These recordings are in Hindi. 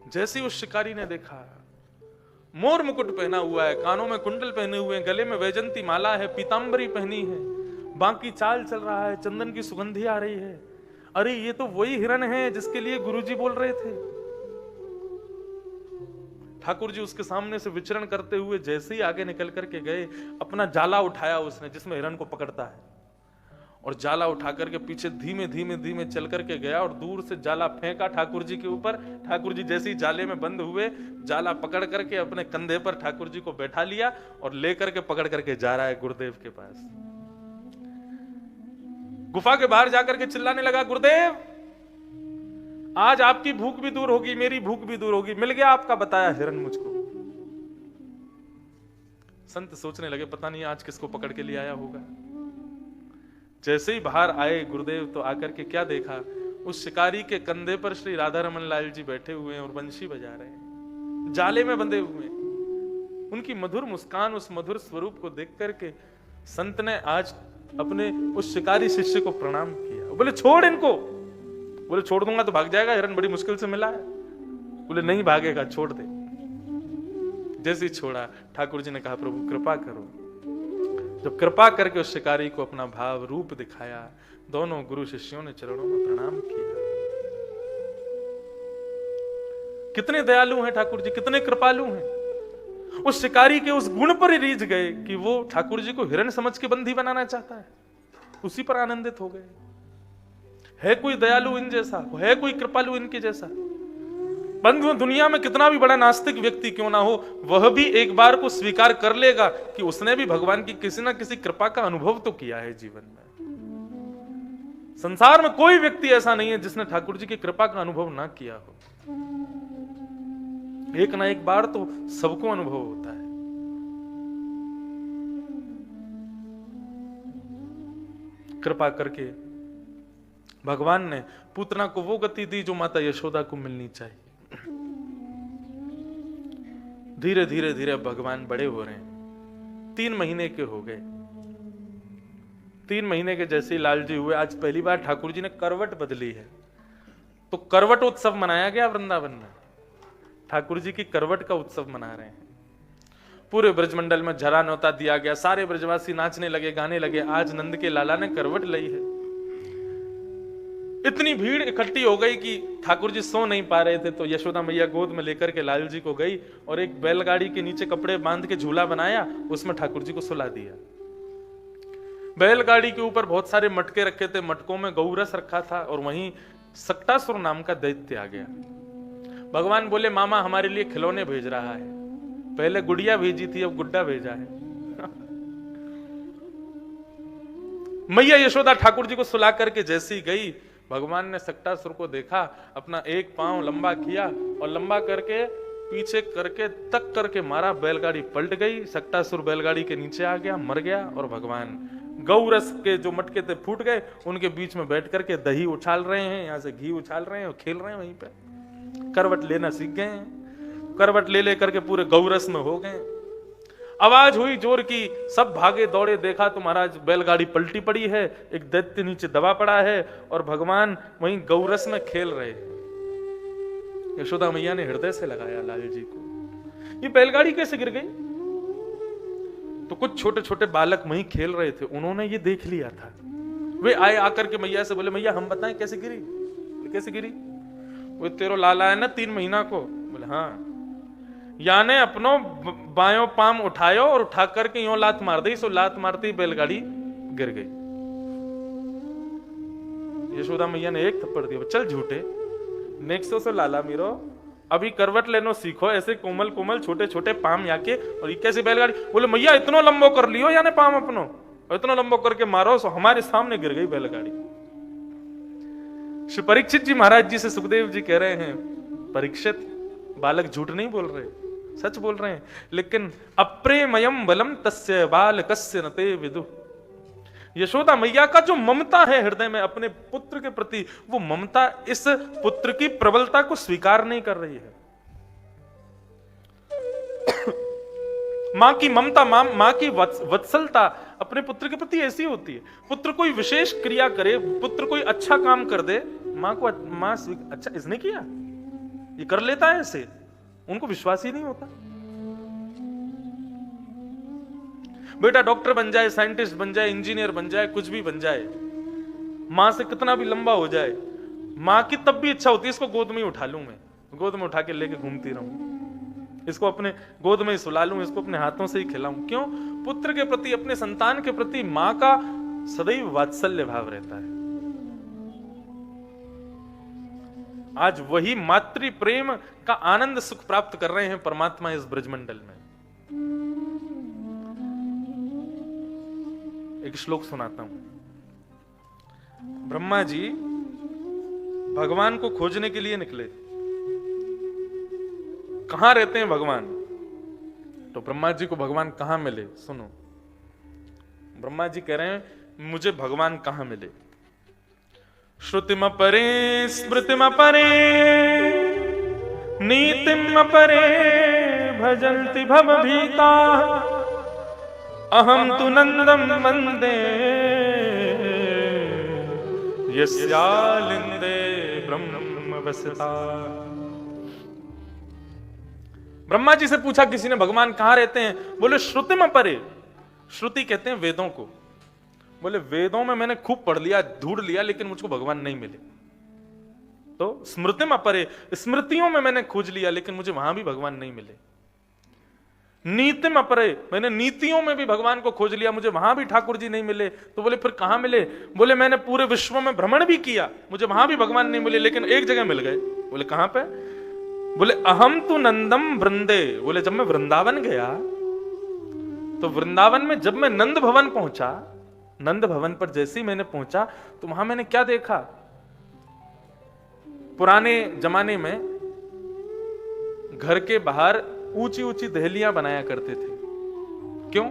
जैसे ही उस शिकारी ने देखा, मोर मुकुट पहना हुआ है, कानों में कुंडल पहने हुए हैं, गले में वैजंती माला है, पीतांबरी पहनी है, बाकी चाल चल रहा है, चंदन की सुगंधी आ रही है। अरे ये तो वही हिरण है जिसके लिए गुरुजी बोल रहे थे। ठाकुर जी उसके सामने से विचरण करते हुए जैसे ही आगे निकल करके गए, अपना जाला उठाया उसने जिसमें हिरण को पकड़ता है, और जाला उठा करके पीछे धीमे धीमे धीमे चल करके गया और दूर से जाला फेंका ठाकुर जी के ऊपर। ठाकुर जी जैसे ही जाले में बंद हुए, जाला पकड़ करके अपने कंधे पर ठाकुर जी को बैठा लिया और लेकर के पकड़ करके जा रहा है गुरुदेव के पास। गुफा के बाहर जाकर के चिल्लाने लगा, गुरुदेव आज आपकी भूख भी दूर होगी, मेरी भूख भी दूर होगी, मिल गया आपका बताया हिरण मुझको। संत सोचने लगे पता नहीं आज किसको पकड़ के ले आया होगा। जैसे ही बाहर आए गुरुदेव तो आकर के क्या देखा, उस शिकारी के कंधे पर श्री राधा रमन लाल जी बैठे हुए हैं और बंशी बजा रहे हैं, जाले में बंधे हुए हैं। उनकी मधुर मुस्कान, उस मधुर स्वरूप को देख करके संत ने आज अपने उस शिकारी शिष्य को प्रणाम किया। बोले छोड़ इनको। बोले छोड़ दूंगा तो भाग जाएगा, हिरण बड़ी मुश्किल से मिला है। बोले नहीं भागेगा, छोड़ दे। जैसे ही छोड़ा, ठाकुर जी ने कहा प्रभु कृपा करो। जब कृपा करके उस शिकारी को अपना भाव रूप दिखाया, दोनों गुरु शिष्यों ने चरणों में प्रणाम किया। कितने दयालु हैं ठाकुर जी, कितने कृपालु हैं। उस शिकारी के उस गुण पर ही रीझ गए कि वो ठाकुर जी को हिरण समझ के बंदी बनाना चाहता है, उसी पर आनंदित हो गए। है कोई दयालु इन जैसा, है कोई कृपालु इनके जैसा। बंधु दुनिया में कितना भी बड़ा नास्तिक व्यक्ति क्यों ना हो, वह भी एक बार को स्वीकार कर लेगा कि उसने भी भगवान की किसी ना किसी कृपा का अनुभव तो किया है जीवन में। संसार में कोई व्यक्ति ऐसा नहीं है जिसने ठाकुर जी की कृपा का अनुभव ना किया हो। एक ना एक बार तो सबको अनुभव होता है। कृपा करके भगवान ने पूतना को वो गति दी जो माता यशोदा को मिलनी चाहिए। धीरे धीरे धीरे भगवान बड़े हो रहे हैं, 3 महीने के हो गए। 3 महीने के जैसे ही लाल जी हुए, आज पहली बार ठाकुर जी ने करवट बदली है, तो करवट उत्सव मनाया गया वृंदावन में। ठाकुर जी की करवट का उत्सव मना रहे हैं। पूरे ब्रजमंडल में झरा न्योता दिया गया, सारे ब्रजवासी नाचने लगे, गाने लगे। आज नंद के लाला ने करवट ली है। इतनी भीड़ इकट्ठी हो गई कि ठाकुर जी सो नहीं पा रहे थे, तो यशोदा मैया गोद में लेकर के लाल जी को गई और एक बैलगाड़ी के नीचे कपड़े बांध के झूला बनाया, उसमें ठाकुर जी को सुला दिया। बैलगाड़ी के ऊपर बहुत सारे मटके रखे थे, मटकों में गौरस रखा था, और वहीं सक्टासुर नाम का दैत्य आ गया। भगवान बोले मामा हमारे लिए खिलौने भेज रहा है, पहले गुड़िया भेजी थी, अब गुड्डा भेजा है। मैया यशोदा ठाकुर जी को सुला करके जैसी गई, भगवान ने सक्टासुर को देखा, अपना एक पांव लंबा किया और लंबा करके पीछे करके तक करके मारा, बैलगाड़ी पलट गई, सक्टासुर बैलगाड़ी के नीचे आ गया, मर गया, और भगवान गौरस के जो मटके थे फूट गए, उनके बीच में बैठ करके दही उछाल रहे हैं, यहां से घी उछाल रहे हैं और खेल रहे हैं। वहीं पे करवट लेना सीख गए हैं, करवट ले लेकर के पूरे गौरस में हो गए। आवाज हुई जोर की, सब भागे दौड़े, देखा तो महाराज बैलगाड़ी पलटी पड़ी है, एक दैत्य नीचे दबा पड़ा है और भगवान वहीं गौरस में खेल रहे हैं। यशोदा मैया ने हृदय से लगाया लाल जी को, ये बैलगाड़ी कैसे गिर गई? तो कुछ छोटे छोटे बालक वहीं खेल रहे थे, उन्होंने ये देख लिया था। वे आए, आकर के मैया से बोले मैया हम बताएं कैसे गिरी? कैसे गिरी? वो तेरो लाला है ना 3 महीना को? बोले हाँ। याने अपनो बायों पाम उठायो और उठा करके यूं लात मार दी, सो लात मारती बैलगाड़ी गिर गई। यशोदा मैया ने एक थप्पड़ दिया, चल झूठे, नेक्सो से लाला मीरो, अभी करवट लेनो सीखो, ऐसे कोमल कोमल छोटे छोटे पाम याके, और ये कैसी बैलगाड़ी? बोले मैया इतनो लंबो कर लियो याने पाम अपनो, इतनो लंबो करके मारो, सो हमारे सामने गिर गई बैलगाड़ी। श्री परीक्षित जी महाराज जी से सुखदेव जी कह रहे हैं, परीक्षित बालक झूठ नहीं बोल रहे, सच बोल रहे हैं, लेकिन अप्रेमयम बलम तस्य बालकस्य न ते विदु। यशोदा मैया का जो ममता है हृदय में अपने पुत्र के प्रति, वो ममता इस पुत्र की प्रबलता को स्वीकार नहीं कर रही है। मां की ममता, मां की वत्सलता अपने पुत्र के प्रति ऐसी होती है। पुत्र कोई विशेष क्रिया करे, पुत्र कोई अच्छा काम कर दे, मां को अच्छा इसने किया, ये कर लेता है ऐसे, उनको विश्वास ही नहीं होता। बेटा डॉक्टर बन जाए, साइंटिस्ट बन जाए, इंजीनियर बन जाए, कुछ भी बन जाए, मां से कितना भी लंबा हो जाए, मां की तब भी इच्छा होती है इसको गोद में ही उठा लूं, मैं गोद में उठा के लेके घूमती रहूं, इसको अपने गोद में ही सुला लूं, इसको अपने हाथों से ही खिलाऊं। क्यों? पुत्र के प्रति, अपने संतान के प्रति मां का सदैव वात्सल्य भाव रहता है। आज वही मातृ प्रेम का आनंद सुख प्राप्त कर रहे हैं परमात्मा इस ब्रजमंडल में। एक श्लोक सुनाता हूं। ब्रह्मा जी भगवान को खोजने के लिए निकले। कहां रहते हैं भगवान? तो ब्रह्मा जी को भगवान कहां मिले? सुनो, ब्रह्मा जी कह रहे हैं मुझे भगवान कहां मिले? श्रुतिम परे स्मृतिम परे नीतिम परे भजन्ति भवभीता अहम तु नंदम वंदे यस्यालिंदे ब्रह्मवसिता। ब्रह्मा जी से पूछा किसी ने भगवान कहां रहते हैं? बोले श्रुतिम परे। श्रुति कहते हैं वेदों को। बोले वेदों में मैंने खूब पढ़ लिया, ढूंढ लिया, लेकिन मुझको भगवान नहीं मिले। तो स्मृतिम अपरे, स्मृतियों में मैंने खोज लिया, लेकिन मुझे वहां भी भगवान नहीं मिले। नीतिम अपरे, मैंने नीतियों में भी भगवान को खोज लिया, मुझे वहां भी ठाकुर जी नहीं मिले। तो बोले फिर कहां मिले? बोले मैंने पूरे विश्व में भ्रमण भी किया, मुझे वहां भी भगवान नहीं मिले, लेकिन एक जगह मिल गए। बोले कहां पे? बोले अहम तु नंदम वृंदे। बोले जब मैं वृंदावन गया तो वृंदावन में जब मैं नंद भवन पहुंचा, नंद भवन पर जैसे ही मैंने पहुंचा तो वहां मैंने क्या देखा? पुराने जमाने में घर के बाहर ऊंची ऊंची दहलियां बनाया करते थे। क्यों?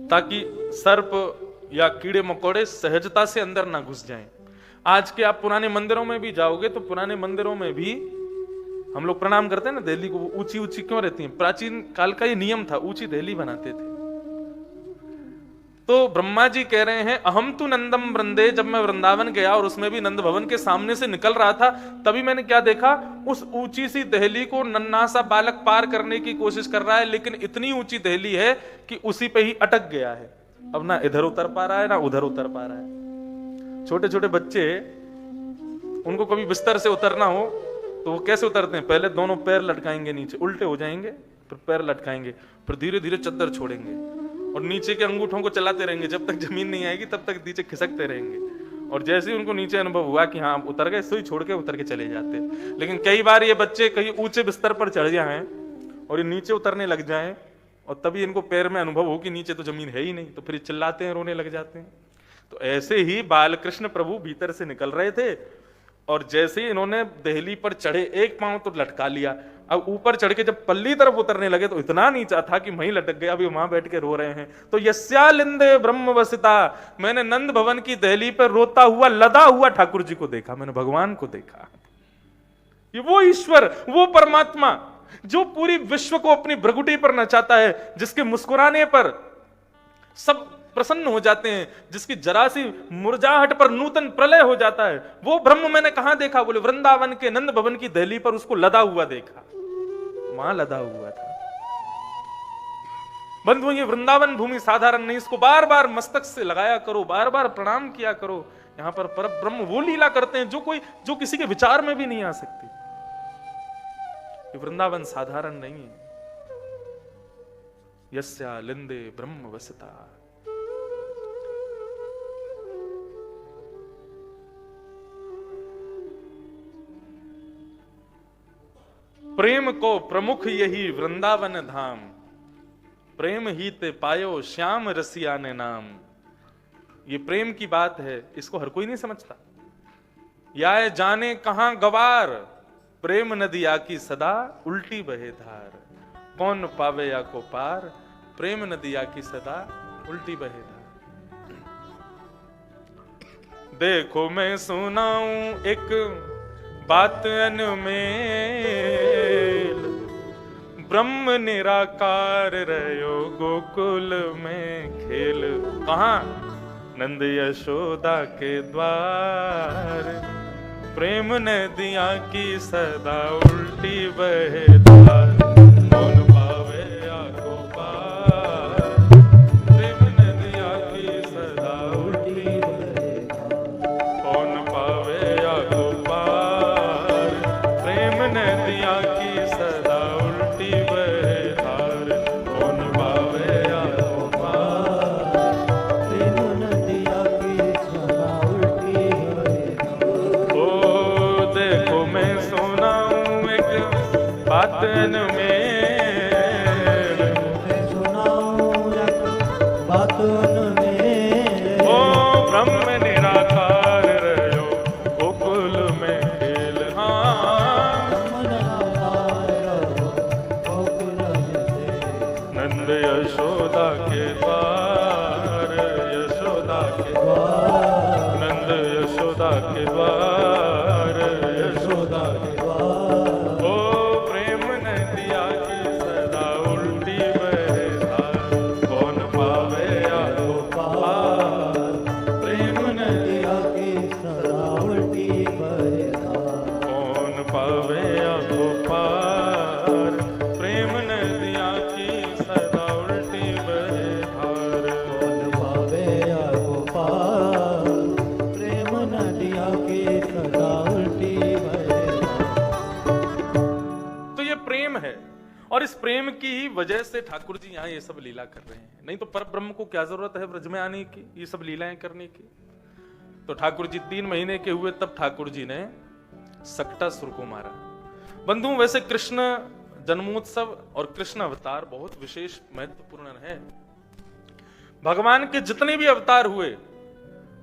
ताकि सर्प या कीड़े मकोड़े सहजता से अंदर ना घुस जाएं। आज के आप पुराने मंदिरों में भी जाओगे तो पुराने मंदिरों में भी हम लोग प्रणाम करते हैं ना, दहली को ऊंची ऊंची क्यों रहती है? प्राचीन काल का ये नियम था, ऊंची दहली बनाते थे। तो ब्रह्मा जी कह रहे हैं अहम तु नंदम वृंदे, जब मैं वृंदावन गया और उसमें भी नंद भवन के सामने से निकल रहा था, तभी मैंने क्या देखा? उस ऊंची सी दहली को नन्हा सा बालक पार करने की कोशिश कर रहा है, लेकिन इतनी ऊंची दहली है कि उसी पे ही अटक गया है। अब ना इधर उतर पा रहा है ना उधर उतर पा रहा है। छोटे छोटे बच्चे, उनको कभी बिस्तर से उतरना हो तो वो कैसे उतरते हैं? पहले दोनों पैर लटकाएंगे नीचे, उल्टे हो जाएंगे, फिर पैर लटकाएंगे, फिर धीरे धीरे चद्दर छोड़ेंगे और नीचे के अंगूठों को चलाते रहेंगे, जब तक जमीन नहीं आएगी तब तक नीचे खिसकते रहेंगे। और जैसे ही उनको नीचे अनुभव हुआ कि हाँ उतर गए, सुई छोड़ के उतर के चले जाते। लेकिन कई बार ये बच्चे कहीं ऊंचे बिस्तर पर चढ़ जाएं और ये नीचे उतरने लग जाएं और तभी इनको पैर में अनुभव हो कि नीचे तो जमीन है ही नहीं, तो फिर चिल्लाते हैं, रोने लग जाते हैं। तो ऐसे ही बालकृष्ण प्रभु भीतर से निकल रहे थे और जैसे ही इन्होंने दहली पर चढ़े, एक पांव तो लटका लिया, अब ऊपर चढ़ के जब पल्ली तरफ उतरने लगे तो इतना नीचा था कि वहीं लटक गया। अभी वहां बैठ के रो रहे हैं। तो यस्यालिंदे ब्रह्मवसिता, मैंने नंद भवन की दहली पर रोता हुआ, लदा हुआ ठाकुर जी को देखा, मैंने भगवान को देखा। ये वो ईश्वर, वो परमात्मा जो पूरी विश्व को अपनी भ्रगुटी पर नचाता है, जिसके मुस्कुराने पर सब प्रसन्न हो जाते हैं, जिसकी जरा सी मुरझाहट पर नूतन प्रलय हो जाता है, वो ब्रह्म मैंने कहां देखा? बोले वृंदावन के नंद भवन की दहली पर उसको लदा हुआ देखा, वहां लदा हुआ था। बंधु, ये वृंदावन भूमि साधारण नहीं, इसको बार बार मस्तक से लगाया करो, बार बार प्रणाम किया करो। यहां पर परम ब्रह्म वो लीला करते हैं जो किसी के विचार में भी नहीं आ सकती। ये वृंदावन साधारण नहीं है। यस्यालिंदे ब्रह्मवसिता। प्रेम को प्रमुख यही वृंदावन धाम, प्रेम ही ते पायो श्याम रसिया ने नाम। ये प्रेम की बात है, इसको हर कोई नहीं समझता। या जाने कहां गवार, प्रेम नदिया की सदा उल्टी बहे धार। कौन पावे या को पार, प्रेम नदिया की सदा उल्टी बहे धार। देखो मैं सुनाऊं एक बात अनमेल, ब्रह्म निराकार रहो गोकुल में खेल। कहां? नंद यशोदा के द्वार। प्रेम नदियां की सदा उल्टी बहे धार, कौन पावे आको पार। प्रेम नदियां की सदा उल्टी बहे धार, कौन पावे आको पार। प्रेम नदियां की सदा उल्टी बहे धार, कौन पावे आको पार। प्रेम नदियां की सदा उल्टी बहे धार। ओ देखो मैं सुनाऊं एक बातन में, मैं सुनाऊं एक बातन में। ओ ब्रह्म निराकार रहो गोकुल में खेल। हाँ ब्रह्म निराकार रहो गोकुल में खेल। नंद यशोदा के द्वार, यशोदा के द्वार, नंद यशोदा के द्वार, यशोदा के द्वार। ओ प्रेम नदिया की सदा उल्टी बहे धार, कौन पावे आको पार। प्रेम नदिया नदियां की सदा उल्टी बहे धार। कौन पावे आको पार। प्रेम नदिया की सदा उल्टी बहे धार। कौन पावे आको पार। प्रेम नदियां की सदा उल्टी बहे धार। तो ये प्रेम है, और इस प्रेम की ही वजह से ठाकुर जी यहाँ ये सब लीला कर रहे हैं। नहीं तो पर ब्रह्म को क्या जरूरत है ब्रज में आने की, ये सब लीलाएं करने की। तो ठाकुर जी 3 महीने के हुए तब ठाकुर जी ने सक्टासुर को मारा। बंधुओं, वैसे कृष्ण जन्मोत्सव और कृष्ण अवतार बहुत विशेष महत्वपूर्ण है। भगवान के जितने भी अवतार हुए,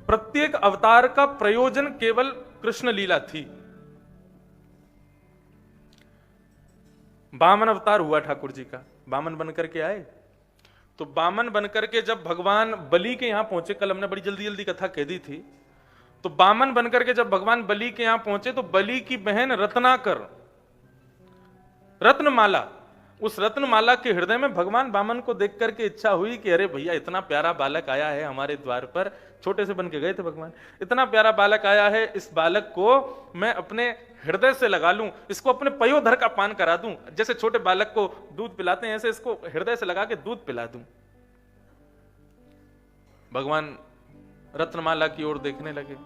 प्रत्येक अवतार का प्रयोजन केवल कृष्ण लीला थी। वामन अवतार हुआ ठाकुर जी का, वामन बनकर के आए। तो वामन बनकर के जब भगवान बलि के यहां पहुंचे, कल हमने बड़ी जल्दी जल्दी कथा कह दी थी, तो वामन बनकर के जब भगवान बलि के यहां पहुंचे तो बलि की बहन रत्नाकर, रत्नमाला, उस रत्नमाला के हृदय में भगवान वामन को देख करके इच्छा हुई कि अरे भैया इतना प्यारा बालक आया है हमारे द्वार पर, छोटे से बन के गए थे भगवान, इतना प्यारा बालक आया है, इस बालक को मैं अपने हृदय से लगा लूं, इसको अपने पयोधर का पान करा दूं, जैसे छोटे बालक को दूध पिलाते हैं ऐसे इसको हृदय से लगा के दूध पिला दूं। भगवान रत्नमाला की ओर देखने लगे,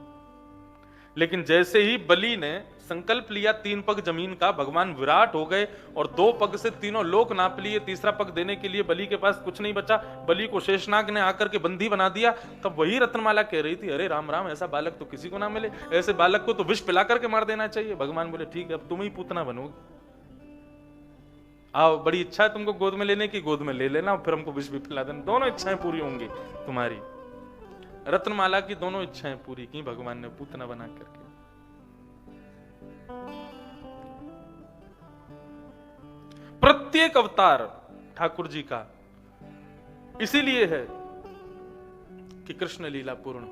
लेकिन जैसे ही बलि ने संकल्प लिया 3 पग जमीन का, भगवान विराट हो गए और 2 पग से तीनों लोक नाप लिए। तीसरा पग देने के लिए बलि के पास कुछ नहीं बचा, बलि को शेषनाग ने आकर के बंदी बना दिया। तब वही रत्नमाला कह रही थी, अरे राम राम, ऐसा बालक तो किसी को ना मिले, ऐसे बालक को तो विष पिला करके मार देना चाहिए। भगवान बोले ठीक है, अब तुम ही पूतना बनोगे, आओ, बड़ी इच्छा है तुमको गोद में लेने की, गोद में ले लेना, फिर हमको विष भी पिला देना, दोनों इच्छाएं पूरी होंगी तुम्हारी। रत्नमाला की दोनों इच्छाएं पूरी की भगवान ने पूतना बना करके। प्रत्येक अवतार ठाकुर जी का इसीलिए है कि कृष्ण लीला पूर्ण हो।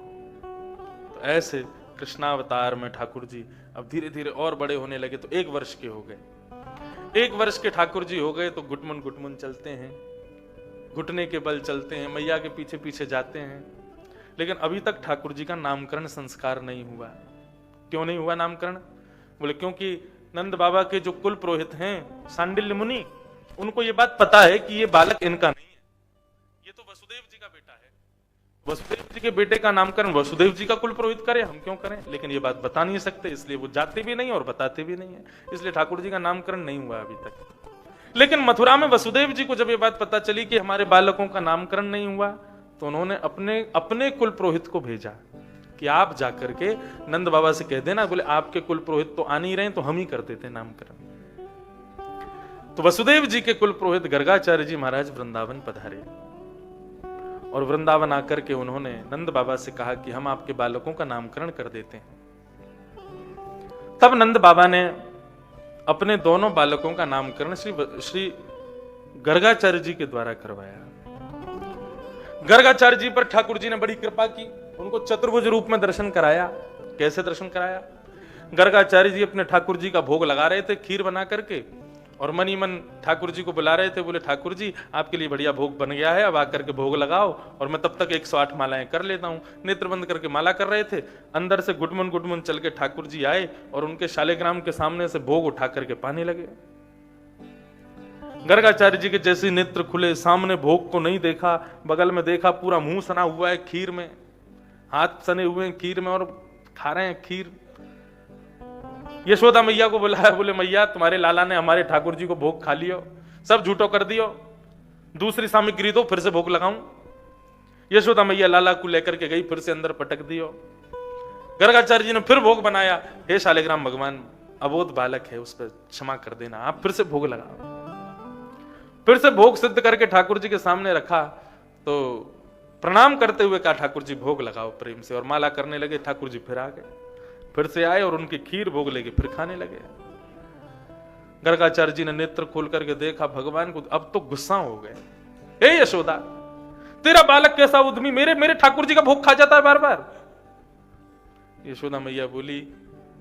तो ऐसे कृष्णावतार में ठाकुर जी अब धीरे धीरे और बड़े होने लगे, तो 1 वर्ष के हो गए। 1 वर्ष के ठाकुर जी हो गए तो गुटमुन गुटमुन चलते हैं, घुटने के बल चलते हैं, मैया के पीछे पीछे जाते हैं। लेकिन अभी तक ठाकुर जी का नामकरण संस्कार नहीं हुआ। क्यों नहीं हुआ नामकरण? बोले क्योंकि नंद बाबा के जो कुल पुरोहित हैं सांडिल्य मुनि, उनको ये बात पता है कि ये बालक इनका नहीं है, ये तो वसुदेव जी का बेटा है। वसुदेव जी के बेटे का नामकरण वसुदेव जी का कुल पुरोहित करे, हम क्यों करें? लेकिन ये बात बता नहीं सकते, इसलिए वो जाते भी नहीं और बताते भी नहीं है, इसलिए ठाकुर जी का नामकरण नहीं हुआ अभी तक। लेकिन मथुरा में वसुदेव जी को जब ये बात पता चली कि हमारे बालकों का नामकरण नहीं हुआ, तो उन्होंने अपने कुल पुरोहित को भेजा कि आप जाकर के नंद बाबा से कह देना, बोले आपके कुल पुरोहित तो आ नहीं रहे, तो हम ही कर देते नामकरण। तो वसुदेव जी के कुल पुरोहित गर्गाचार्य जी महाराज वृंदावन पधारे और वृंदावन आकर के उन्होंने नंद बाबा से कहा कि हम आपके बालकों का नामकरण कर देते हैं। तब नंद बाबा ने अपने दोनों बालकों का नामकरण श्री गर्गाचार्य जी के द्वारा करवाया। गर्गाचार्य जी पर ठाकुर जी ने बड़ी कृपा की, उनको चतुर्भुज रूप में दर्शन कराया। कैसे दर्शन कराया? गर्गाचार्य जी अपने ठाकुर जी का भोग लगा रहे थे खीर बना करके, और मन ही मन ठाकुर जी को बुला रहे थे। बोले ठाकुर जी आपके लिए बढ़िया भोग बन गया है, अब आकर के भोग लगाओ और मैं तब तक 108 मालाएं कर लेता हूं। नेत्र बंद करके माला कर रहे थे, अंदर से गुटमुन गुटमुन चल के ठाकुर जी आए और उनके शालिग्राम के सामने से भोग उठा करके पाने लगे। गर्गाचार्य जी के जैसे नेत्र खुले, सामने भोग को नहीं देखा, बगल में देखा पूरा मुंह सना हुआ है खीर में, हाथ सने हुए हैं खीर में और खा रहे हैं खीर। यशोदा मैया को बुलाया, बोले मैया तुम्हारे लाला ने हमारे ठाकुर जी को भोग खा लियो, सब झूठो कर दियो, दूसरी सामग्री दो फिर से भोग लगाऊं। यशोदा मैया लाला को लेकर के गई, फिर से अंदर पटक दियो। गर्गाचार्य जी ने फिर भोग बनाया, हे शालिग्राम भगवान अबोध बालक है, उस पर क्षमा कर देना, आप फिर से भोग लगाओ। फिर से भोग सिद्ध करके ठाकुर जी के सामने रखा, तो प्रणाम करते हुए कहा ठाकुर जी भोग लगाओ प्रेम से, और माला करने लगे। ठाकुर जी फिर आ गए, फिर से आए और उनकी खीर भोग लेके फिर खाने लगे। गर्गाचार्य जी ने नेत्र खोल करके देखा भगवान को, अब तो गुस्सा हो गए। हे यशोदा तेरा बालक कैसा उद्यमी, मेरे मेरे ठाकुर जी का भोग खा जाता है बार बार। यशोदा मैया बोली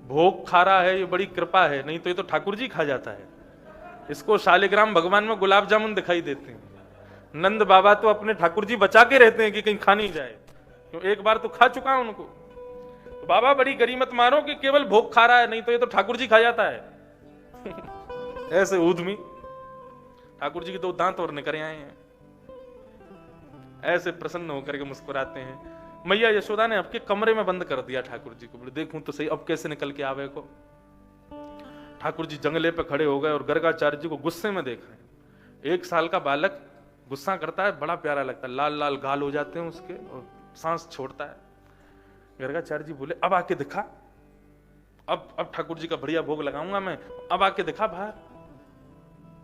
भोग खा रहा है ये बड़ी कृपा है, नहीं तो ये तो ठाकुर जी खा जाता है। इसको शालिग्राम भगवान में गुलाब जामुन दिखाई देते हैं। नंद बाबा तो अपने ठाकुर जी बचा के रहते हैं कि कहीं खा नहीं जाए, क्यों एक बार तो खा चुका है उनको। तो बाबा बड़ी गरीमत मारो कि केवल भोग खा रहा है, नहीं तो ये तो ठाकुर जी खा जाता है। ऐसे उद्यमी ठाकुर जी के 2 दांत और निकल आए हैं, ऐसे प्रसन्न होकर के मुस्कुराते हैं। मैया यशोदा ने आपके कमरे में बंद कर दिया ठाकुर जी को, बोले देखूं तो सही अब कैसे निकल के आवे को। ठाकुर जी जंगले पे खड़े हो गए और गर्गाचार्य जी को गुस्से में देख रहे हैं। 1 साल का बालक गुस्सा करता है, बड़ा प्यारा लगता है, लाल लाल गाल हो जाते हैं उसके और सांस छोड़ता है। गर्गाचार्य जी बोले अब आके दिखा, अब ठाकुर जी का बढ़िया भोग लगाऊंगा मैं, अब आके दिखा बाहर।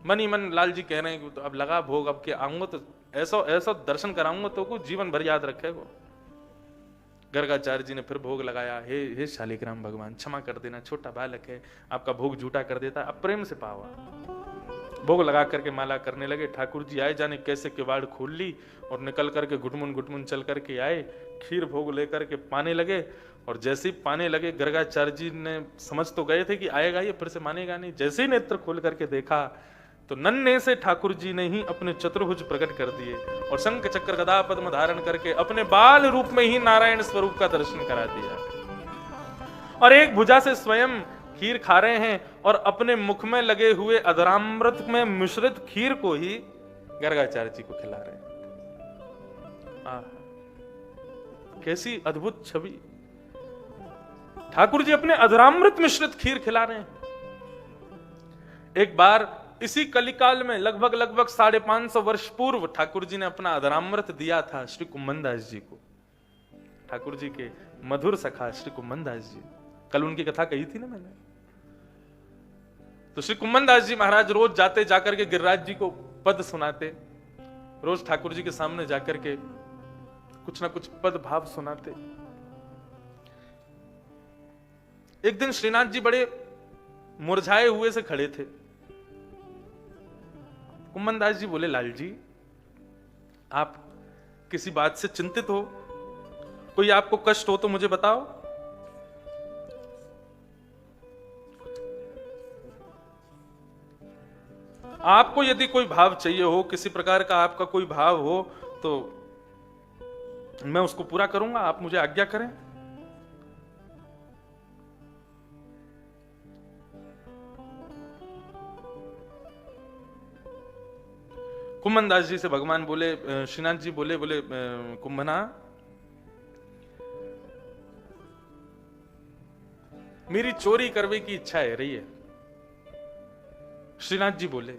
मन ही मन लाल जी कह रहे हैं कि तो अब लगा भोग, अब के आऊंगा तो ऐसा ऐसा दर्शन कराऊंगा तो को जीवन भर याद रखेगा। गर्गाचार्य जी ने फिर भोग लगाया, हे शालिग्राम भगवान क्षमा कर देना, छोटा बालक है, आपका भोग झूठा कर देता, अब प्रेम से पावा। भोग लगा करके माला करने लगे। ठाकुर जी आए, जाने कैसे किवाड़ खोल ली और निकल करके घुटमुन घुटमुन चल करके आए, खीर भोग लेकर के पाने लगे। और जैसे ही पाने लगे गर्गाचार्य जी ने समझ तो गए थे कि आएगा ये, फिर से मानेगा नहीं। जैसे ही नेत्र खोल करके देखा तो नन्हे से ठाकुर जी ने ही अपने चतुर्भुज प्रकट कर दिए और शंख चक्र गदा पद्म धारण करके अपने बाल रूप में ही नारायण स्वरूप का दर्शन करा दिया। और एक भुजा से स्वयं खीर खा रहे हैं और अपने मुख में लगे हुए अधरामृत में मिश्रित खीर को ही गर्गाचार्य जी को खिला रहे हैं। कैसी अद्भुत छवि, ठाकुर जी अपने अधरामृत मिश्रित खीर खिला रहे हैं। एक बार इसी कलिकाल में लगभग 550 वर्ष पूर्व ठाकुर जी ने अपना अधरामृत दिया था श्री कुम्भनदास जी को, ठाकुर जी के मधुर सखा श्री कुम्भनदास जी। कल उनकी कथा कही थी ना मैंने। तो श्री कुम्भनदास जी महाराज रोज जाते जाकर के गिरिराज जी को पद सुनाते, रोज ठाकुर जी के सामने जाकर के कुछ ना कुछ पद भाव सुनाते। एक दिन श्रीनाथ जी बड़े मुरझाए हुए से खड़े थे। कुम्भनदास जी बोले लाल जी आप किसी बात से चिंतित हो, कोई आपको कष्ट हो तो मुझे बताओ। आपको यदि कोई भाव चाहिए हो, किसी प्रकार का आपका कोई भाव हो तो मैं उसको पूरा करूंगा, आप मुझे आज्ञा करें। कुम्भनदास जी से भगवान बोले, श्रीनाथ जी बोले कुंभना मेरी चोरी करने की इच्छा है रही है। श्रीनाथ जी बोले,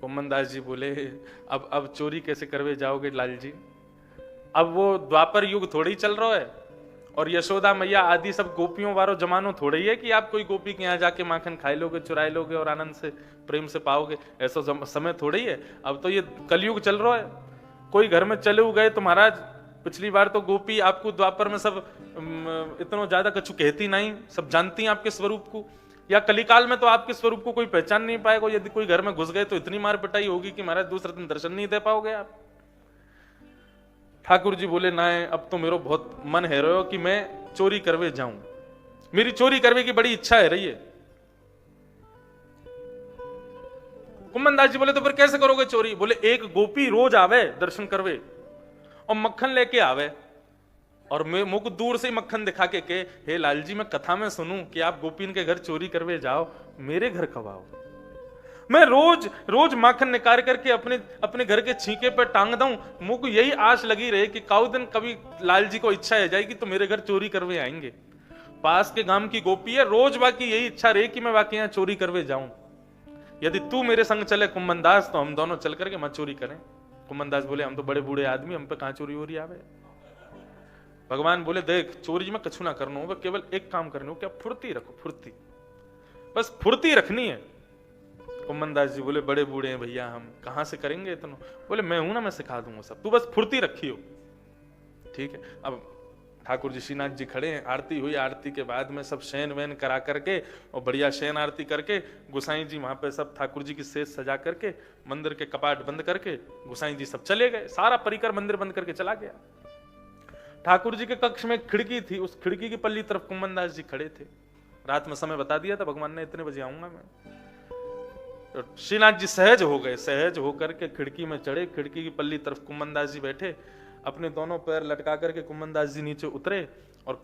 कुम्भनदास जी बोले अब चोरी कैसे करवे जाओगे लाल जी, अब वो द्वापर युग थोड़ी चल रहा है और यशोदा मैया आदि सब गोपियों वालों जमानो थोड़ा ही है कि आप कोई गोपी के यहाँ जाके माखन खाए लोगे, चुराए लोगे और आनंद से प्रेम से पाओगे, ऐसा समय थोड़ा ही है। अब तो ये कलयुग चल रहा है, कोई घर में चले गए तो महाराज पिछली बार तो गोपी आपको द्वापर में सब इतना ज्यादा कछु कहती नहीं, सब जानती हैं आपके स्वरूप को, या कलिकाल में तो आपके स्वरूप को कोई पहचान नहीं पाएगा। यदि कोई घर में घुस गए तो इतनी मार पिटाई होगी कि महाराज दूसरे दिन दर्शन नहीं दे पाओगे आप। ठाकुर जी बोले ना अब तो मेरा बहुत मन है रहो कि मैं चोरी करवे जाऊं, मेरी चोरी करवे की बड़ी इच्छा है रही है। कुम्मनदास जी बोले तो फिर कैसे करोगे चोरी? बोले एक गोपी रोज आवे दर्शन करवे और मक्खन लेके आवे और मैं मुख दूर से ही मक्खन दिखा के हे लाल जी मैं कथा में सुनूं कि आप गोपीन के घर चोरी करवे जाओ, मेरे घर कब आओ? मैं रोज रोज माखन निकाल करके अपने घर के छींके पर टांग दूं, मुझको यही आश लगी रहे कि काउ दिन कभी लाल जी को इच्छा आ जाएगी तो मेरे घर चोरी करवे आएंगे। पास के गांव की गोपी है, रोज बाकी यही इच्छा रही कि मैं बाकी यहाँ चोरी करवे जाऊं। यदि तू मेरे संग चले कुम्मनदास तो हम दोनों चल करके मत चोरी करें। कुम्मनदास बोले हम तो बड़े बूढ़े आदमी, हम पे कहां चोरी हो रही आवे। भगवान बोले देख चोरी में कछु ना करना हो, केवल एक काम करना हो, क्या फुर्ती रखो, फुर्ती, बस फुर्ती रखनी है। कुम्मनदास जी बोले बड़े बूढ़े हैं भैया, हम कहां से करेंगे इतना? बोले मैं हूं ना, मैं सिखा दूंगा सब, तू बस फुर्ती रखियो। ठीक है। अब ठाकुर जी श्रीनाथ जी खड़े हैं, आरती हुई, आरती के बाद में सब शयन वैन करा करके और बढ़िया शयन आरती करके गोसाई जी वहां पे सब ठाकुर जी की सेज सजा करके मंदिर के कपाट बंद करके गोसाई जी सब चले गए, सारा परिकर मंदिर बंद करके चला गया। ठाकुर जी के कक्ष में एक खिड़की थी, उस खिड़की की पल्ली तरफ कुम्मनदास जी खड़े थे। रात में समय बता दिया था भगवान ने, इतने बजे आऊंगा मैं। तो श्रीनाथ जी सहज हो गए, सहज होकर के खिड़की में चढ़े, खिड़की की पल्ली तरफ कुम्मनदास जी बैठे, अपने दोनों पैर लटका करके कुम्मनदास जी नीचे उतरे और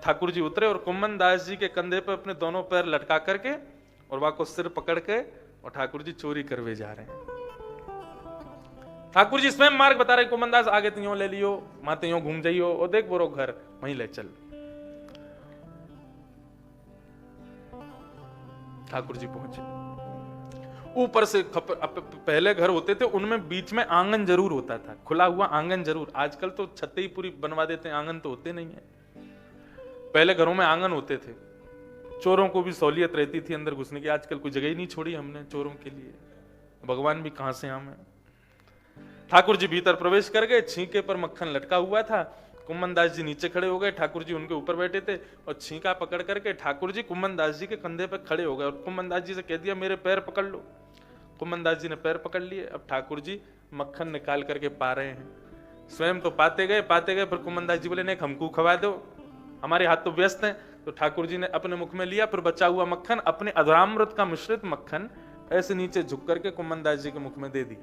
ठाकुर जी उतरे और कुम्मनदास जी के कंधे पे अपने दोनों पैर लटका करके और वहां को सिर पकड़ के और ठाकुर जी चोरी करवे जा रहे हैं। ठाकुर जी स्वयं मार्ग बता रहे, कुम्मनदास आगे तो ले लियो, माते यूं घूम जाइयो और देख बोरो घर वहीं ले चल। ठाकुर जी पहुंचे, ऊपर से पहले घर होते थे उनमें बीच में आंगन जरूर होता था, खुला हुआ आंगन जरूर। आजकल तो छतें ही पूरी बनवा देते हैं, आंगन तो होते नहीं है। पहले घरों में आंगन होते थे, चोरों को भी सहूलियत रहती थी अंदर घुसने की। आजकल कोई जगह ही नहीं छोड़ी हमने चोरों के लिए, भगवान भी कहां से हम हैं। ठाकुर जी भीतर प्रवेश कर गए, छींके पर मक्खन लटका हुआ था। कुम्मनदास जी नीचे खड़े हो गए, ठाकुर जी उनके ऊपर बैठे थे और छींका पकड़ करके ठाकुर जी कुम्मनदास जी के कंधे पर खड़े हो गए और कुम्मनदास जी से कह दिया मेरे पैर पकड़ लो। कुम्मनदास जी ने पैर पकड़ लिए। अब ठाकुर जी मक्खन निकाल करके पा रहे हैं, स्वयं तो पाते गए फिर कुम्मनदास जी बोले नहीं हमको खवा दो, हमारे हाथ तो व्यस्त हैं। तो ठाकुर जी ने अपने मुख में लिया, फिर बचा हुआ मक्खन, अपने अधरामृत का मिश्रित मक्खन ऐसे नीचे झुक करके कुम्मनदास जी के मुख में दे दी।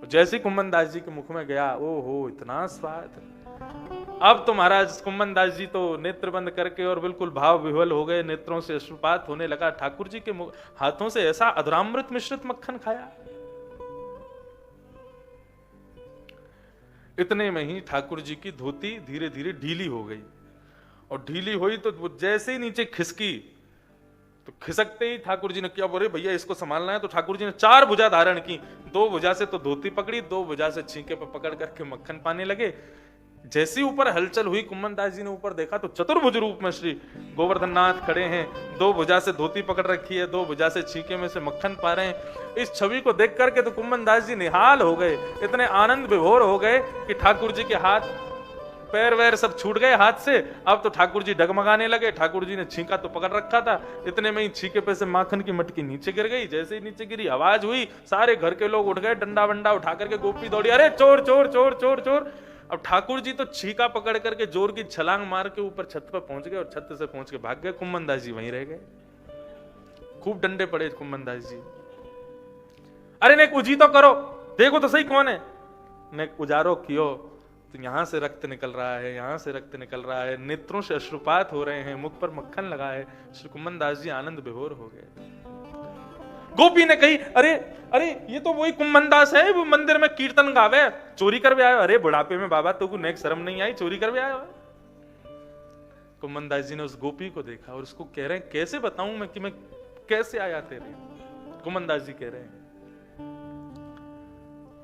जैसे ही कुम्मनदास जी के मुख में गया, ओहो इतना स्वाद। अब तो महाराज कुम्मनदास जी तो नेत्र बंद करके और बिल्कुल भाव विह्वल हो गए, नेत्रों से अश्रुपात होने लगा। ठाकुर जी के हाथों से ऐसा अधरामृत मिश्रित मक्खन खाया। इतने में ही ठाकुर जी की धोती धीरे धीरे ढीली हो गई और ढीली हुई तो वो जैसे ही नीचे खिसकी तो खिसकते ही ठाकुर जी ने क्या बोले भैया इसको संभालना है। तो ठाकुर जी ने 4 भुजा धारण की, 2 भुजा से तो धोती पकड़ी, 2 भुजा से छींके पर पकड़ करके मक्खन पाने लगे। जैसी ऊपर हलचल हुई, कुम्मनदास जी ने ऊपर देखा तो चतुर्भुज रूप में श्री गोवर्धन नाथ खड़े हैं, 2 भुजा से धोती पकड़ रखी है, 2 भुजा से छींके में से मक्खन पा रहे हैं। इस छवि को देख करके तो कुम्मनदास जी निहाल हो गए, इतने आनंद विभोर हो गए कि ठाकुर जी के हाथ पैर वैर सब छूट गए हाथ से। अब तो ठाकुर जी डगमगाने लगे। ठाकुर जी ने छींका तो पकड़ रखा था, इतने में ही छींके पे से माखन की मटकी नीचे गिर गई। जैसे ही नीचे गिरी आवाज हुई, सारे घर के लोग उठ गए, डंडा वंडा उठा करके गोपी दौड़ी, अरे चोर चोर चोर चोर चोर। अब ठाकुर जी तो छींका पकड़ करके जोर की छलांग मार के ऊपर छत पर पहुंच गए और छत से पहुंच के भाग गए। कुम्मनदास जी वहीं रह गए, खूब डंडे पड़े कुम्मनदास जी। अरे नेक उजी तो करो, देखो तो सही कौन है। नेक उजारो कियो तो यहां से रक्त निकल रहा है, यहां से रक्त निकल रहा है, नेत्रों से अश्रुपात हो रहे हैं, मुख पर मक्खन लगा है। श्री कुम्मनदास जी आनंद विभोर हो गए। गोपी ने कही अरे अरे ये तो वही कुम्मनदास है, वो मंदिर में कीर्तन गावे, चोरी करवे आयो। अरे बुढ़ापे में बाबा तो नेक शर्म नहीं आई, चोरी करवे आयो। कुम्मनदास जी ने उस गोपी को देखा और उसको कह रहे हैं कैसे बताऊं मैं कि मैं कैसे आया तेरे। कुम्मनदास जी कह रहे हैं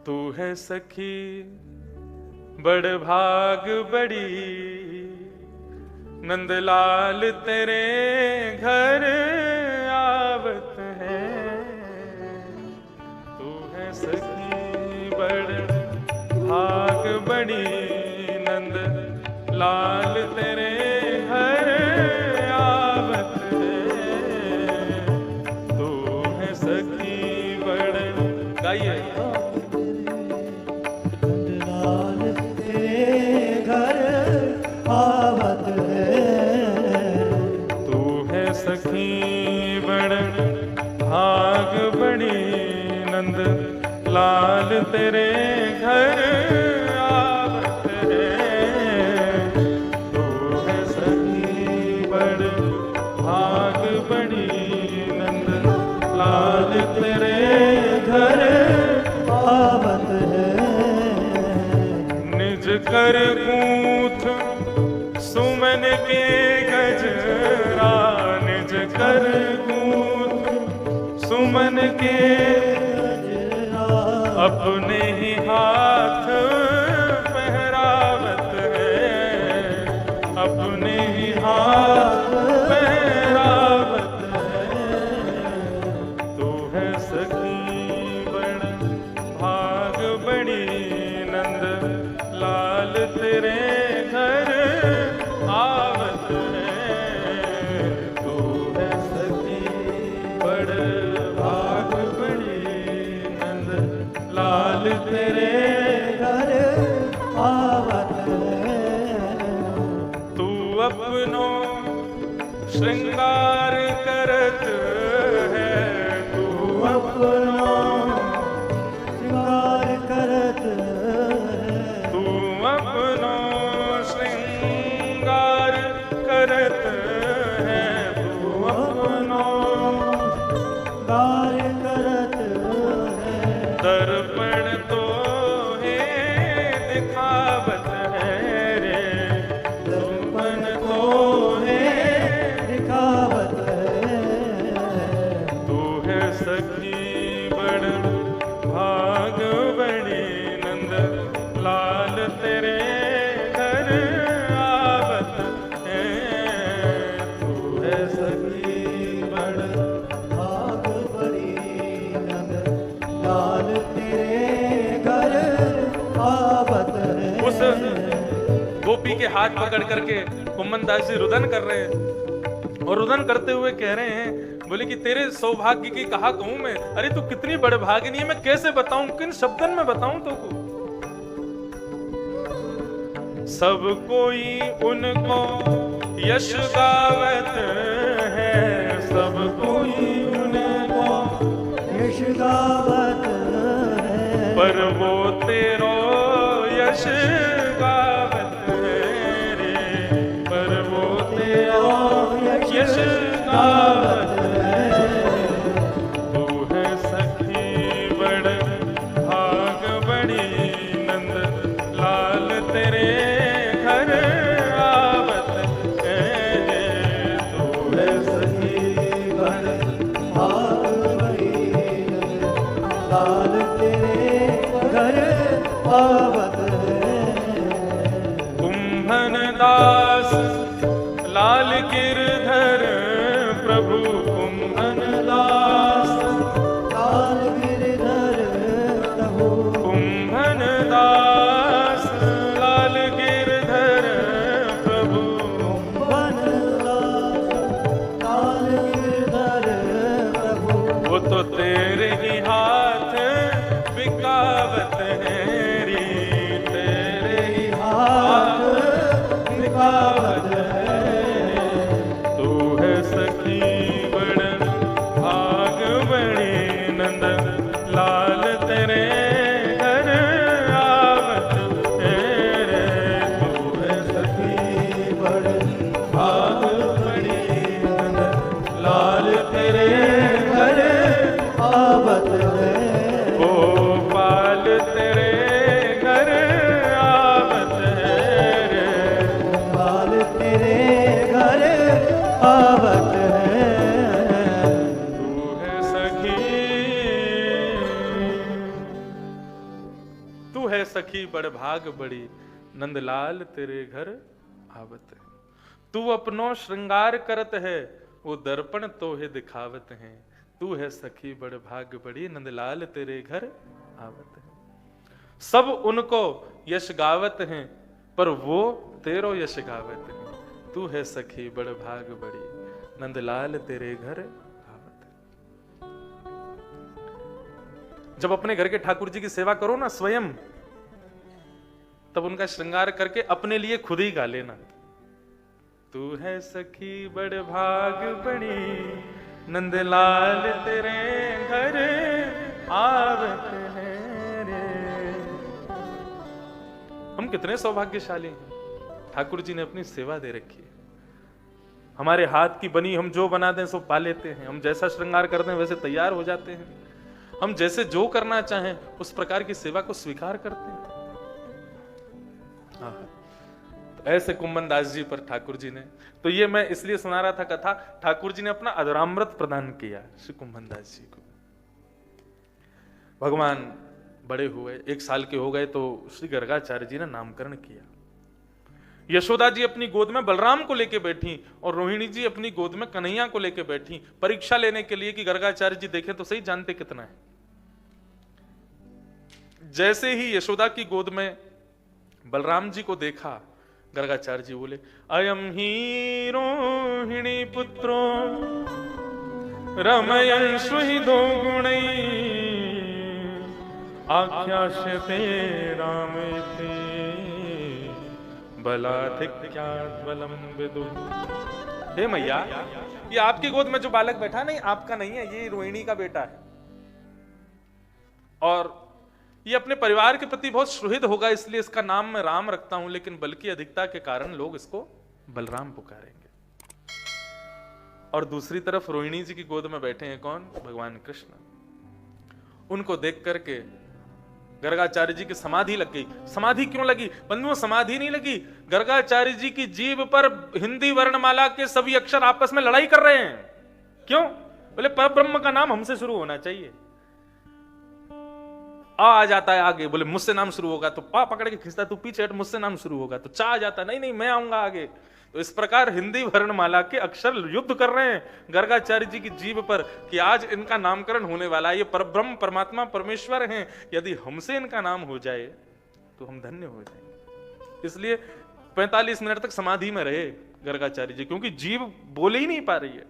तू है सखी बड़ भाग बड़ी, नंदलाल तेरे घर आवत है। तू है सखी बड़ भाग बड़ी, नंदलाल तेरे घर आवत है। तू है सखी बड़, गाइए सखी बड़ भाग बड़ी, नंद लाल तेरे घर आवत है। तू है सखी बड़ भाग बड़ी नंद लाल तेरे घर आवत है। निज कर गूंथ सुमन के गजरा, निज कर गूंथ सुमन के अपने ही हाथ पहरावत है, अपने ही हाथ पहरावत है। तू है सखी बड़ भाग बड़ी नंद लाल तेरे घर आवत है। तू है सखी बड़ भाग बड़ी नंद लाल तेरे घर आवत है। तू अपनो श्रृंगार करत है, तू अपनो श्रृंगार करत है। तू अपनो श्रृंगार करत है, तू अपनो गार करत है। दर्पण तो है दिखावत है रे, दर्पण तो है दिखावत है। तू है सखी बड़ भाग बड़ी नंद लाल तेरे घर आवत है। तू है सखी बड़ भाग बड़ी नंद लाल तेरे घर आवत है। उस गोपी के हाथ पकड़ करके कुम्मन दास जी रुदन कर रहे हैं और रुदन करते हुए कह रहे हैं, बोले कि तेरे सौभाग्य की कहा कहूं मैं, अरे तू कितनी बड़भागिनी है, मैं कैसे बताऊं, किन शब्दन में बताऊं तुमको। सब कोई उनको यश गावत है, सब कोई उनको यश गावत है। पर वो तेरो यश गावत है रे, पर वो तेरो यश गावत है। तू है सखी बड़ भाग बड़ी नंद लाल तेरे घर आवत है। तू है सखी बड़ भाग बड़ी नंद लाल तेरे घर आवत है। कुंभन दास लाल गिरधर प्रभु, कुंभन दास लाल गिरधर प्रभु। कुंभन दास लाल गिरधर प्रभु। कुंभन दास लाल गिरधर प्रभु। वो तो तेरे ही हाथ बिकावत है री, तेरे ही हाथ बिकावत है। तू है सखी बड़ भाग बड़ी नंद लाल तेरे घर आवत है रे। तू है सखी बड़ भाग बड़ी नंद लाल तेरे घर आवत है। गोपाल तेरे घर आवत है रे। बाल तेरे घर आवत है। तू है सखी, तू है सखी बड़ भाग बड़ी नंदलाल तेरे घर आवत है। तू अपनो श्रृंगार करत है, वो दर्पण तोहे दिखावत है। तू है सखी बड़ भाग बड़ी नंदलाल तेरे घर आवत है। सब उनको यश गावत हैं, पर वो तेरो यश गावत है। तू है सखी बड़ भाग बड़ी नंदलाल तेरे घर आवत है। जब अपने घर के ठाकुर जी की सेवा करो ना स्वयं, तब उनका श्रृंगार करके अपने लिए खुद ही गा लेना। तू है सखी बड़ भाग बड़ी नंदलाल तेरे घर आ कितने सौभाग्यशाली हैं, ठाकुर जी ने अपनी सेवा दे रखी है। हमारे हाथ की बनी हम जो बना दें सो पा लेते हैं, हम जैसा श्रृंगार कर दें वैसे तैयार हो जाते हैं, हम जैसे जो करना चाहें उस प्रकार की सेवा को स्वीकार करते हैं। हाँ, तो ऐसे कुंभन दास जी पर ठाकुर जी ने, तो ये मैं इसलिए सुना रहा था कथा, ठाकुर जी ने अपना अधरामृत प्रदान किया श्री कुंभन दास जी को। भगवान बड़े हुए, 1 साल के हो गए तो श्री गर्गाचार्य जी ने नामकरण किया। यशोदा जी अपनी गोद में बलराम को लेके बैठी और रोहिणी जी अपनी गोद में कन्हैया को लेके बैठी, परीक्षा लेने के लिए कि गर्गाचार्य जी देखें तो सही जानते कितना है। जैसे ही यशोदा की गोद में बलराम जी को देखा, गर्गाचार्य जी बोले, अयम ही रोहिणी पुत्रो रमयंशु हि दो गुणै आख्यास्यते रामेति बलाधिक्याद्बलं विदुः। हे मैया, ये आपकी गोद में जो बालक बैठा नहीं, आपका नहीं है, ये रोहिणी का बेटा है, और ये अपने परिवार के प्रति बहुत सुहृद होगा, इसलिए इसका नाम मैं राम रखता हूं, लेकिन बल की अधिकता के कारण लोग इसको बलराम पुकारेंगे। और दूसरी तरफ रोहिणी जी की गोद में बैठे हैं कौन? भगवान कृष्ण। उनको देख करके गर्गाचार्य जी की समाधि लग गई। समाधि क्यों लगी बंधुओं? समाधि नहीं लगी, गर्गाचार्य जी की जीभ पर हिंदी वर्णमाला के सभी अक्षर आपस में लड़ाई कर रहे हैं। क्यों? बोले परब्रह्म का नाम हमसे शुरू होना चाहिए। आ जाता है आगे, बोले मुझसे नाम शुरू होगा तो पा पकड़ के खींचता, तू पीछे हट, मुझसे नाम शुरू होगा तो चा आ जाता, नहीं नहीं मैं आऊंगा आगे। तो इस प्रकार हिंदी वर्णमाला के अक्षर युद्ध कर रहे हैं गर्गाचार्य जी की जीभ पर कि आज इनका नामकरण होने वाला है। ये परब्रह्म परमात्मा परमेश्वर हैं, यदि हमसे इनका नाम हो जाए तो हम धन्य हो जाएंगे। इसलिए 45 मिनट तक समाधि में रहे गर्गाचार्य जी, क्योंकि जीभ बोले ही नहीं पा रही है।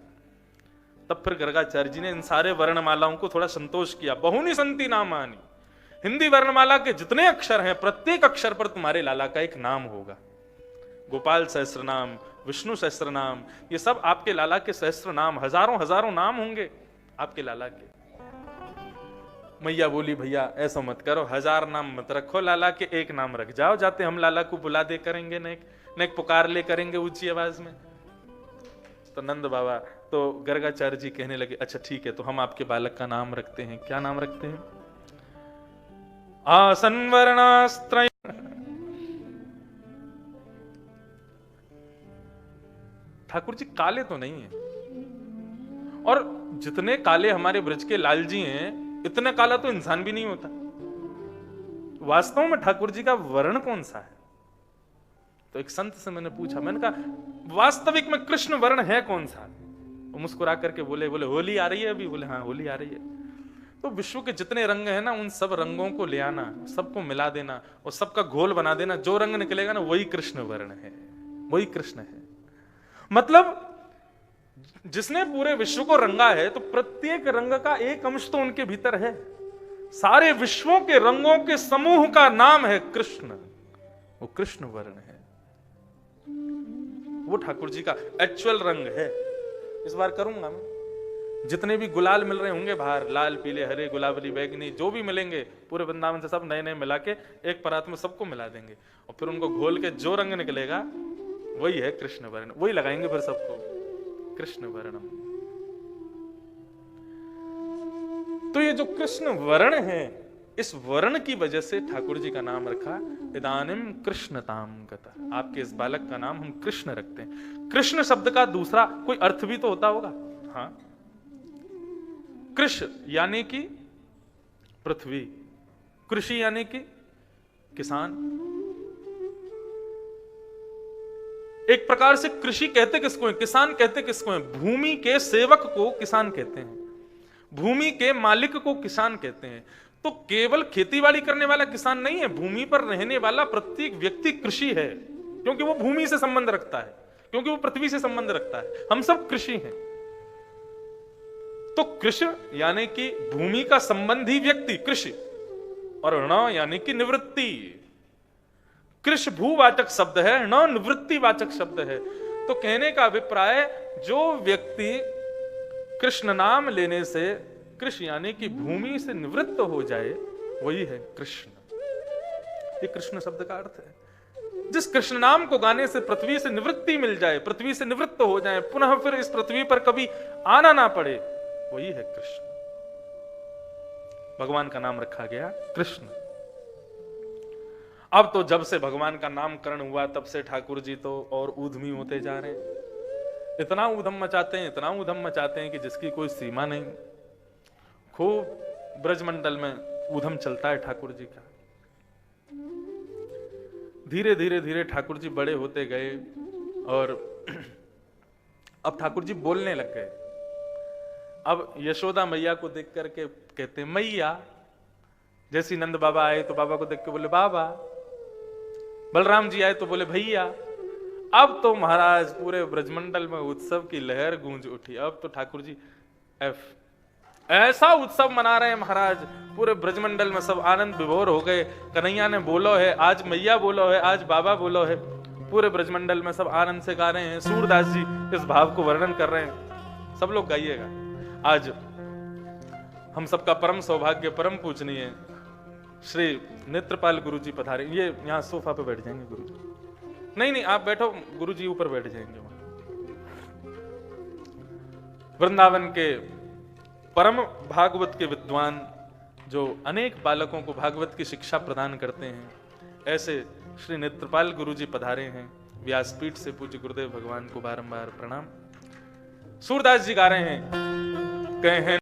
तब फिर गर्गाचार्य जी ने इन सारे वर्णमालाओं को थोड़ा संतोष किया। बहुनी संति नामानि, हिंदी वर्णमाला के जितने अक्षर हैं प्रत्येक अक्षर पर तुम्हारे लाला का एक नाम होगा। गोपाल सहस्त्र नाम, विष्णु सहस्त्र नाम, ये सब आपके लाला के सहस्त्र नाम, हजारों हजारों नाम होंगे आपके लाला के। मैया बोली भैया ऐसा मत करो, 1000 नाम मत रखो, लाला के एक नाम रख जाओ, जाते हम लाला को बुला दे करेंगे, नेक पुकार ले करेंगे ऊंची आवाज में। तो नंद बाबा तो गर्गाचार्य जी कहने लगे, अच्छा ठीक है, तो हम आपके बालक का नाम रखते हैं। क्या नाम रखते हैं? आसनवर्णास्त्र। ठाकुर जी काले तो नहीं है, और जितने काले हमारे ब्रज के लाल जी हैं, इतने काला तो इंसान भी नहीं होता। वास्तव में ठाकुर जी का वर्ण कौन सा है? तो एक संत से मैंने पूछा, मैंने कहा वास्तविक में कृष्ण वर्ण है कौन सा? वो मुस्कुरा करके बोले होली आ रही है अभी। बोले हाँ होली आ रही है। तो विश्व के जितने रंग हैं ना, उन सब रंगों को ले आना, सबको मिला देना और सबका घोल बना देना, जो रंग निकलेगा ना वही कृष्ण वर्ण है, वही कृष्ण है। मतलब जिसने पूरे विश्व को रंगा है, तो प्रत्येक रंग का एक अंश तो उनके भीतर है। सारे विश्वों के रंगों के समूह का नाम है कृष्ण, वो कृष्ण वर्ण है, वो ठाकुर जी का एक्चुअल रंग है। इस बार करूंगा मैं, जितने भी गुलाल मिल रहे होंगे बाहर, लाल पीले हरे गुलाबी बैगनी जो भी मिलेंगे पूरे वृंदावन से, सब नए नए मिला के एक परात में सबको मिला देंगे, और फिर उनको घोल के जो रंग निकलेगा वही है कृष्ण वर्ण, वही लगाएंगे फिर सबको कृष्ण वर्णम। तो ये जो कृष्ण वर्ण है, इस वर्ण की वजह से ठाकुर जी का नाम रखा इदानिम कृष्णताम गतः। आपके इस बालक का नाम हम कृष्ण रखते हैं। कृष्ण शब्द का दूसरा कोई अर्थ भी तो होता होगा। हाँ, कृष यानी कि पृथ्वी, कृषि यानी कि किसान। एक प्रकार से कृषि कहते किसको है? किसान कहते किसको है? भूमि के सेवक को किसान कहते हैं, भूमि के मालिक को किसान कहते हैं। तो केवल खेतीबाड़ी करने वाला किसान नहीं है, भूमि पर रहने वाला प्रत्येक व्यक्ति कृषि है, क्योंकि वो भूमि से संबंध रखता है, क्योंकि वो पृथ्वी से संबंध रखता है। हम सब कृषि हैं। तो कृषि यानी कि भूमि का संबंधी व्यक्ति कृषि, और ण यानी कि निवृत्ति। कृषि भूवाचक शब्द है, न निवृत्तिवाचक शब्द है। तो कहने का अभिप्राय, जो व्यक्ति कृष्ण नाम लेने से कृषि यानी कि भूमि से निवृत्त हो जाए, वही है कृष्ण। ये कृष्ण शब्द का अर्थ है। जिस कृष्ण नाम को गाने से पृथ्वी से निवृत्ति मिल जाए, पृथ्वी से निवृत्त हो जाए, पुनः फिर इस पृथ्वी पर कभी आना ना पड़े, वही है कृष्ण। भगवान का नाम रखा गया कृष्ण। अब तो जब से भगवान का नामकरण हुआ तब से ठाकुर जी तो और ऊधमी होते जा रहे हैं। इतना ऊधम मचाते हैं, इतना ऊधम मचाते हैं कि जिसकी कोई सीमा नहीं। खूब ब्रजमंडल में ऊधम चलता है ठाकुर जी का। धीरे धीरे धीरे ठाकुर जी बड़े होते गए और अब ठाकुर जी बोलने लग गए। अब यशोदा मैया को देख करके कहते मैया, जैसी नंद बाबा आए तो बाबा को देख के बोले बाबा, बलराम जी आए तो बोले भैया। अब तो महाराज पूरे ब्रजमंडल में उत्सव की लहर गूंज उठी। अब तो ठाकुर जी ऐसा उत्सव मना रहे हैं महाराज, पूरे ब्रजमंडल में सब आनंद विभोर हो गए। कन्हैया ने बोलो है, आज मैया बोलो है, आज बाबा बोलो है। पूरे ब्रजमंडल में सब आनंद से गा रहे हैं। सूरदास जी इस भाव को वर्णन कर रहे हैं। सब लोग गाइएगा। आज हम सबका परम सौभाग्य, परम पूजनीय श्री नेत्रपाल गुरु जी पधारे। ये यहाँ सोफा पे बैठ जाएंगे गुरु जी। नहीं आप बैठो, गुरु जी ऊपर बैठ जाएंगे। वृंदावन के परम भागवत के विद्वान जो अनेक बालकों को भागवत की शिक्षा प्रदान करते हैं, ऐसे श्री नेत्रपाल गुरु जी पधारे हैं। व्यासपीठ से पूज्य गुरुदेव भगवान को बारंबार प्रणाम। सूरदास जी गा रहे हैं, कहें